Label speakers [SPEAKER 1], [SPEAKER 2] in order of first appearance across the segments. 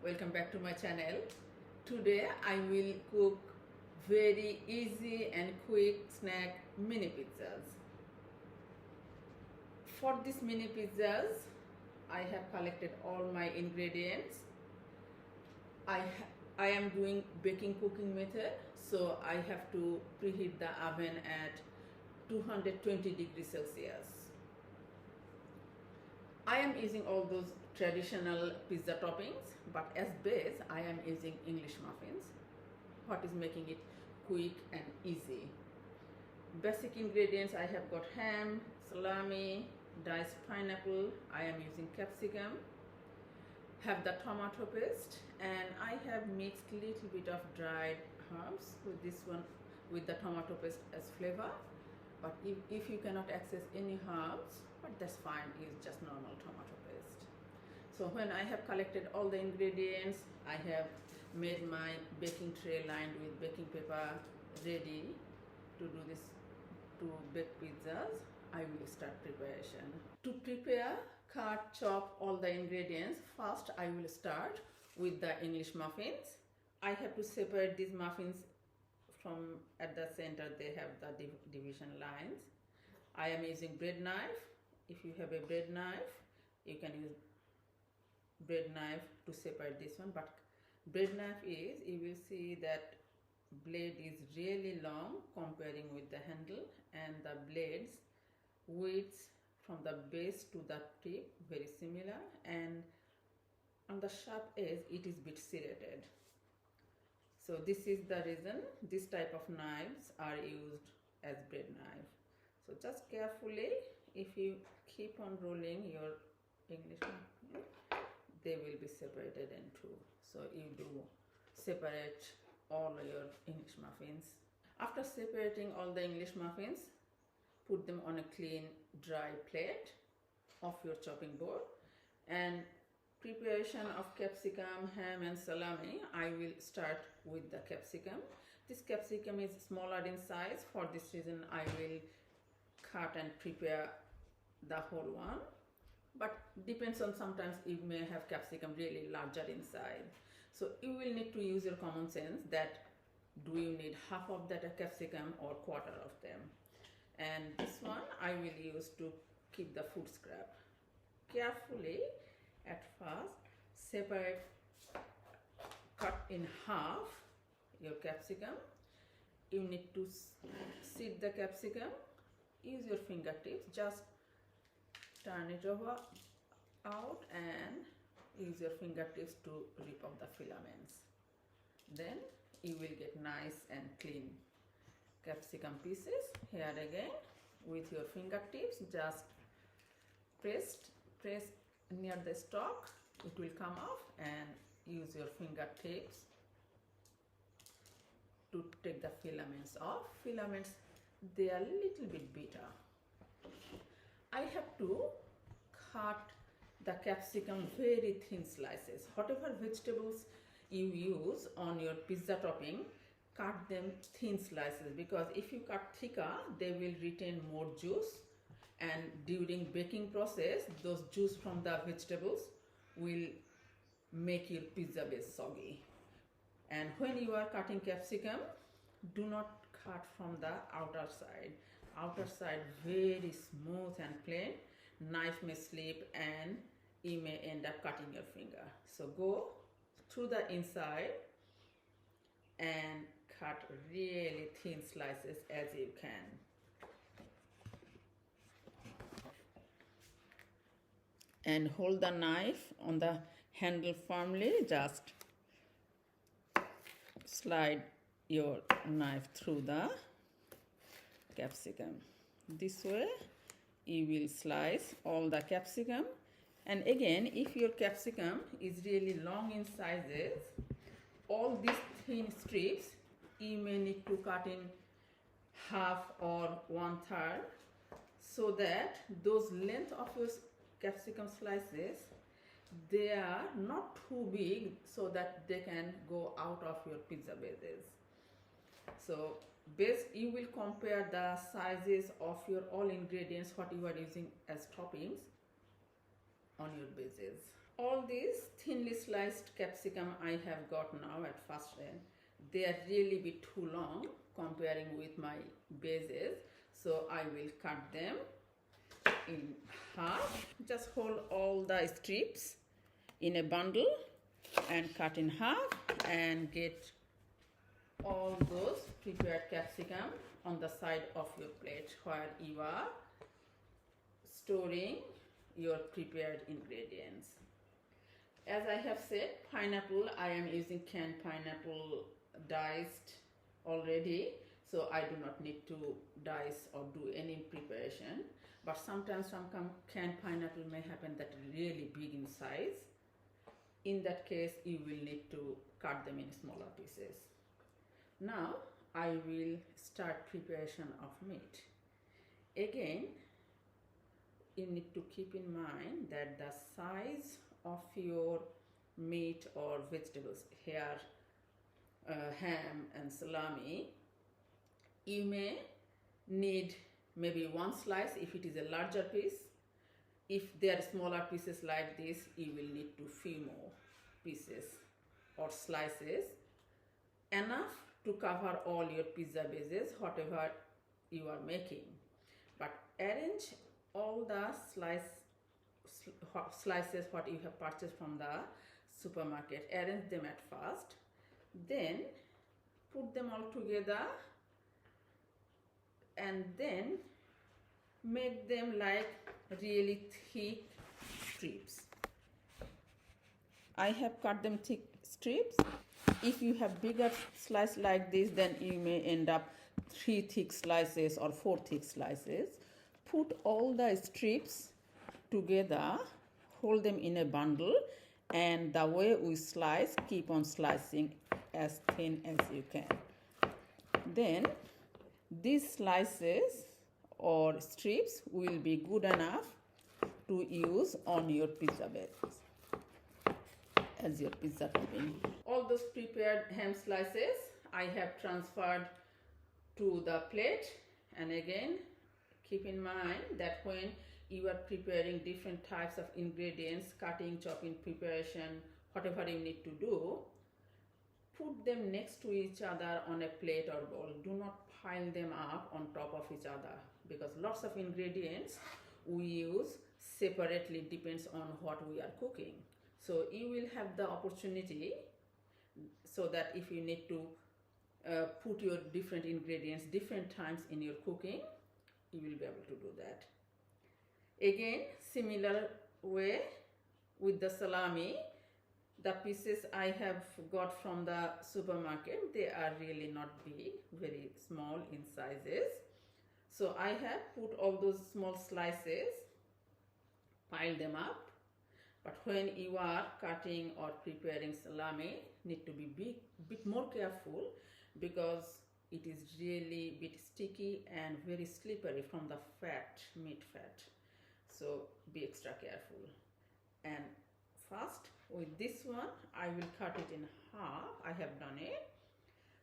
[SPEAKER 1] welcome back to my channel. Today I will cook very easy and quick snack mini pizzas. For these mini pizzas I have collected all my ingredients. I am doing baking cooking method, so I have to preheat the oven at 220 degrees Celsius. I am using all those traditional pizza toppings, but as base I am using English muffins. What is making it quick and easy? Basic ingredients: I have got ham, salami, diced pineapple, I am using capsicum, have the tomato paste, and I have mixed little bit of dried herbs with this one, with the tomato paste as flavor. But if you cannot access any herbs, but that's fine, use just normal tomato paste. So when I have collected all the ingredients, I have made my baking tray lined with baking paper ready to do this, to bake pizzas. I will start preparation. To prepare, cut, chop all the ingredients, first I will start with the English muffins. I have to separate these muffins from, at the center they have the division lines. I am using bread knife. If you have a bread knife, you can use bread knife to separate this one, but bread knife is, you will see that blade is really long comparing with the handle, and the blades width from the base to the tip very similar, and on the sharp edge it is bit serrated. So this is the reason this type of knives are used as bread knife. So just carefully, if you keep on rolling your English muffin, they will be separated in two. So you do separate all your English muffins. After separating all the English muffins, put them on a clean dry plate of your chopping board. And preparation of capsicum, ham and salami, I will start with the capsicum. This capsicum is smaller in size. For this reason I will cut and prepare the whole one, but depends on, sometimes you may have capsicum really larger inside. So you will need to use your common sense that do you need half of that capsicum or quarter of them. And this one I will use to keep the food scrap. Carefully at first separate, cut in half your capsicum. You need to seed the capsicum. Use your fingertips, just turn it over out and use your fingertips to rip off the filaments. Then you will get nice and clean capsicum pieces. Here again with your fingertips, just press near the stalk, it will come off, and use your fingertips to take the filaments off. Filaments, they are a little bit bitter. I have to cut the capsicum very thin slices. Whatever vegetables you use on your pizza topping, cut them thin slices, because if you cut thicker, they will retain more juice, and during baking process those juice from the vegetables will make your pizza base soggy. And when you are cutting capsicum, do not cut from the outer side. Outer side very smooth and plain, knife may slip and you may end up cutting your finger. So go through the inside and cut really thin slices as you can. And hold the knife on the handle firmly, just slide your knife through the capsicum. This way you will slice all the capsicum. And again, if your capsicum is really long in sizes, all these thin strips you may need to cut in half or 1/3, so that those length of your capsicum slices, they are not too big so that they can go out of your pizza bases. So base, you will compare the sizes of your all ingredients what you are using as toppings on your bases. All these thinly sliced capsicum I have got now at first end, they are really bit too long comparing with my bases, so I will cut them in half. Just hold all the strips in a bundle and cut in half and get all those prepared capsicum on the side of your plate where you are storing your prepared ingredients. As I have said, pineapple, I am using canned pineapple diced already, so I do not need to dice or do any preparation. But sometimes some canned pineapple may happen that really big in size. In that case, you will need to cut them in smaller pieces. Now I will start preparation of meat. Again, you need to keep in mind that the size of your meat or vegetables, here ham and salami, you may need maybe one slice if it is a larger piece. If they are smaller pieces like this, you will need to few more pieces or slices, enough to cover all your pizza bases, whatever you are making. But arrange all the slices what you have purchased from the supermarket, arrange them at first, then put them all together and then make them like really thick strips. I have cut them thick strips. If you have bigger slice like this, then you may end up 3 thick slices or 4 thick slices. Put all the strips together, hold them in a bundle, and the way we slice, keep on slicing as thin as you can. Then these slices or strips will be good enough to use on your pizza base as your pizza topping. All those prepared ham slices I have transferred to the plate, and again keep in mind that when you are preparing different types of ingredients, cutting, chopping, preparation, whatever you need to do, put them next to each other on a plate or bowl. Do not pile them up on top of each other, because lots of ingredients we use separately, depends on what we are cooking. So you will have the opportunity so that if you need to put your different ingredients different times in your cooking, you will be able to do that. Again, similar way with the salami, the pieces I have got from the supermarket, they are really not big, very small in sizes. So I have put all those small slices, pile them up. But when you are cutting or preparing salami, need to be bit more careful, because it is really a bit sticky and very slippery from the fat, meat fat. So be extra careful. And first with this one, I will cut it in half. I have done it.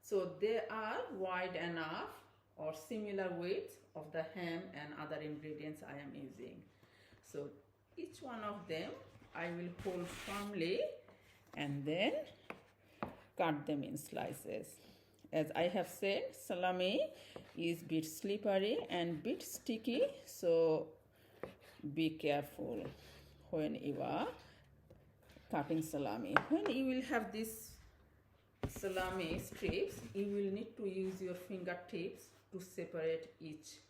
[SPEAKER 1] So they are wide enough or similar weight of the ham and other ingredients I am using. So each one of them I will hold firmly and then cut them in slices. As I have said, salami is a bit slippery and bit sticky, so be careful when you are cutting salami. When you will have these salami strips, you will need to use your fingertips to separate each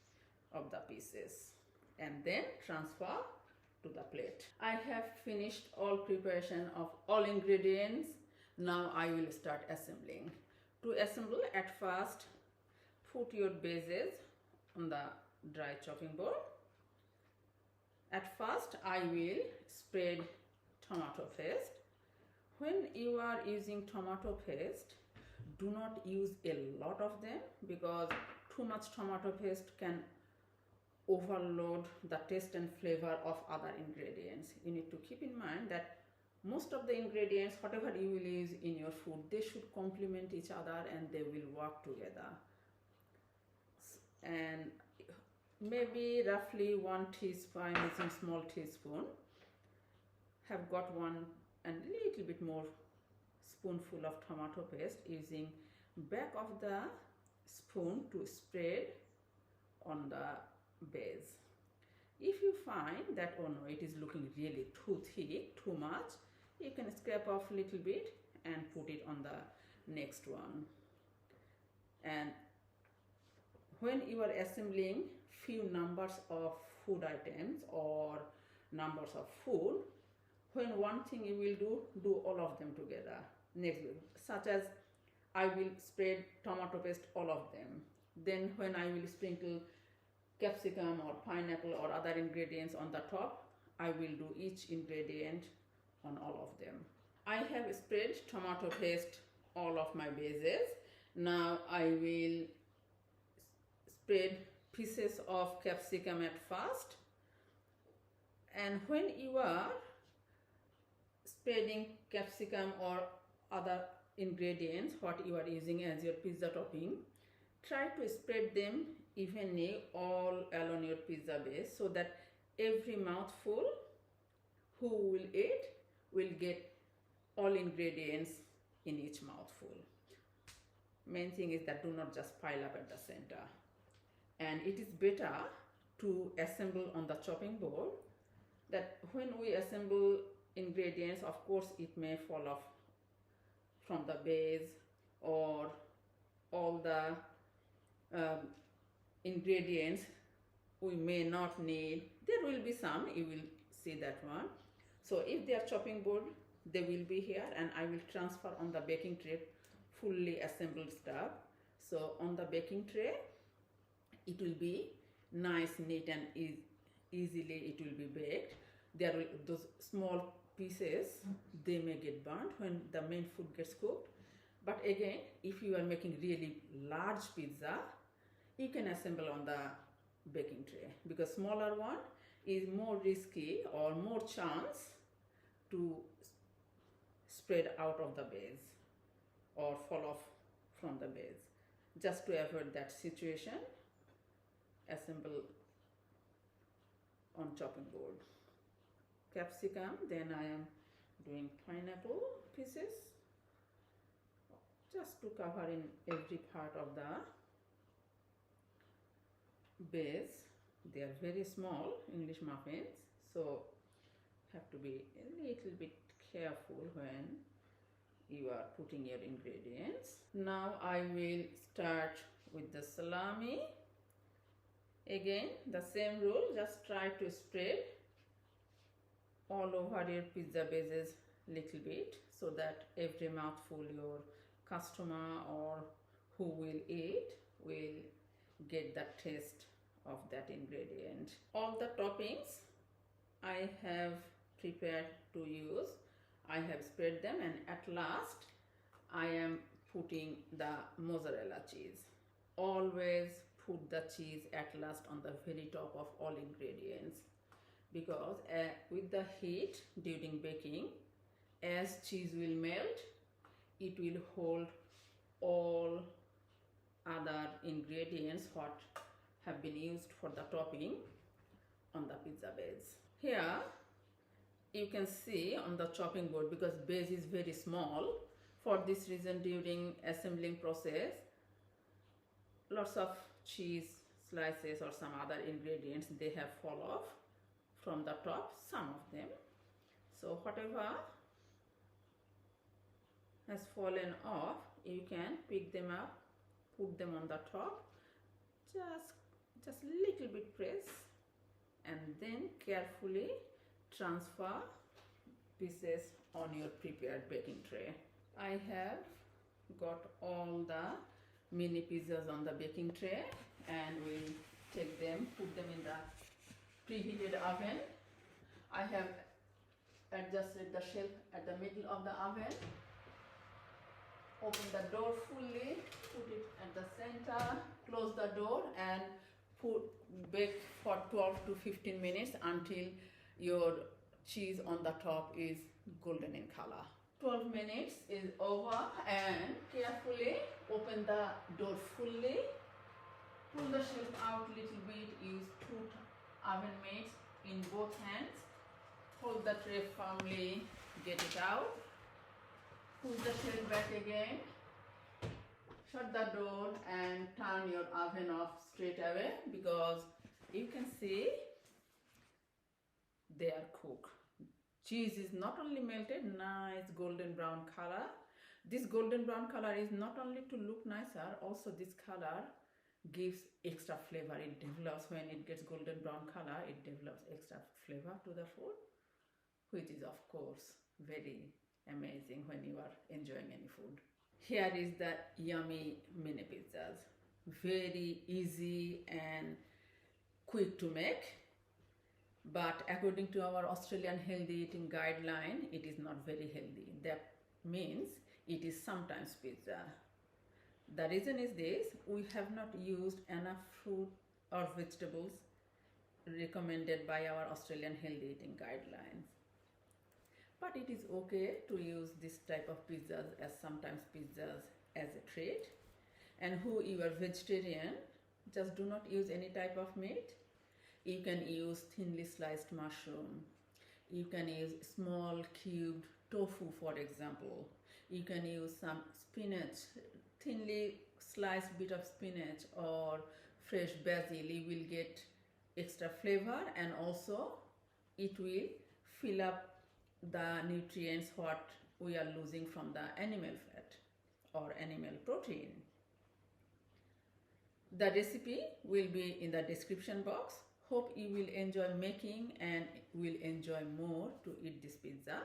[SPEAKER 1] of the pieces and then transfer to the plate. I have finished all preparation of all ingredients. Now I will start assembling. To assemble, at first put your bases on the dry chopping board. At first I will spread tomato paste. When you are using tomato paste, do not use a lot of them, because too much tomato paste can overload the taste and flavor of other ingredients. You need to keep in mind that most of the ingredients, whatever you will use in your food, they should complement each other and they will work together. And maybe roughly 1 teaspoon, I'm using small teaspoon, have got one and little bit more spoonful of tomato paste, using back of the spoon to spread on the base. If you find that, oh no, it is looking really too thick, too much, you can scrape off a little bit and put it on the next one. And when you are assembling few numbers of food items or numbers of food, when one thing you will do all of them together. Next, such as I will spread tomato paste all of them. Then when I will sprinkle capsicum or pineapple or other ingredients on the top, I will do each ingredient on all of them. I have spread tomato paste all of my bases. Now I will spread pieces of capsicum at first, and when you are spreading capsicum or other ingredients what you are using as your pizza topping, try to spread them evenly all along your pizza base, so that every mouthful who will eat will get all ingredients in each mouthful. Main thing is that do not just pile up at the center. And it is better to assemble on the chopping board, that when we assemble ingredients, of course it may fall off from the base, or all the ingredients we may not need. There will be some, you will see that one. So if they are chopping board, they will be here, and I will transfer on the baking tray fully assembled stuff. So on the baking tray it will be nice, neat, and easily it will be baked. There will, those small pieces, they may get burnt when the main food gets cooked. But again, if you are making really large pizza, you can assemble on the baking tray, because smaller one is more risky or more chance to spread out of the base or fall off from the base. Just to avoid that situation, assemble on chopping board. Capsicum, then I am doing pineapple pieces, just to cover in every part of the base. They are very small English muffins, so have to be a little bit careful when you are putting your ingredients. Now I will start with the salami. Again, the same rule, just try to spread all over your pizza bases little bit, so that every mouthful your customer or who will eat will get the taste of that ingredient. All the toppings I have prepared to use, I have spread them, and at last I am putting the mozzarella cheese. Always put the cheese at last on the very top of all ingredients, because with the heat during baking, as cheese will melt, it will hold all other ingredients what have been used for the topping on the pizza base. Here you can see on the chopping board, because base is very small, for this reason during assembling process lots of cheese slices or some other ingredients, they have fall off from the top, some of them. So whatever has fallen off, you can pick them up, put them on the top, just little bit press, and then carefully transfer pieces on your prepared baking tray. I have got all the mini pizzas on the baking tray, and we'll take them, put them in the preheated oven. I have adjusted the shelf at the middle of the oven. Open the door fully, put it at the center, close the door, and bake for 12 to 15 minutes until your cheese on the top is golden in color. 12 minutes is over, and carefully open the door fully, pull the shelf out little bit, use 2 oven mitts in both hands, Hold the tray firmly, get it out, push the tail back again, shut the door and turn your oven off straight away because you can see they are cooked. Cheese is not only melted, nice golden brown color. This golden brown color is not only to look nicer, also this color gives extra flavor. It develops when it gets golden brown color, it develops extra flavor to the food, which is of course very amazing when you are enjoying any food. Here is the yummy mini pizzas. Very easy and quick to make. But according to our Australian healthy eating guideline, it is not very healthy. That means it is sometimes pizza. The reason is this: we have not used enough fruit or vegetables recommended by our Australian healthy eating guidelines. But it is okay to use this type of pizzas as sometimes pizzas as a treat. And who you are vegetarian, just do not use any type of meat. You can use thinly sliced mushroom. You can use small cubed tofu, for example. You can use some spinach, thinly sliced bit of spinach or fresh basil. You will get extra flavor and also it will fill up the nutrients what we are losing from the animal fat or animal protein. The recipe will be in the description box. Hope you will enjoy making and will enjoy more to eat this pizza.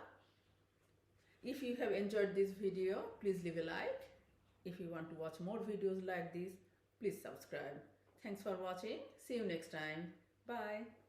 [SPEAKER 1] If you have enjoyed this video, please leave a like. If you want to watch more videos like this, please subscribe. Thanks for watching. See you next time. Bye.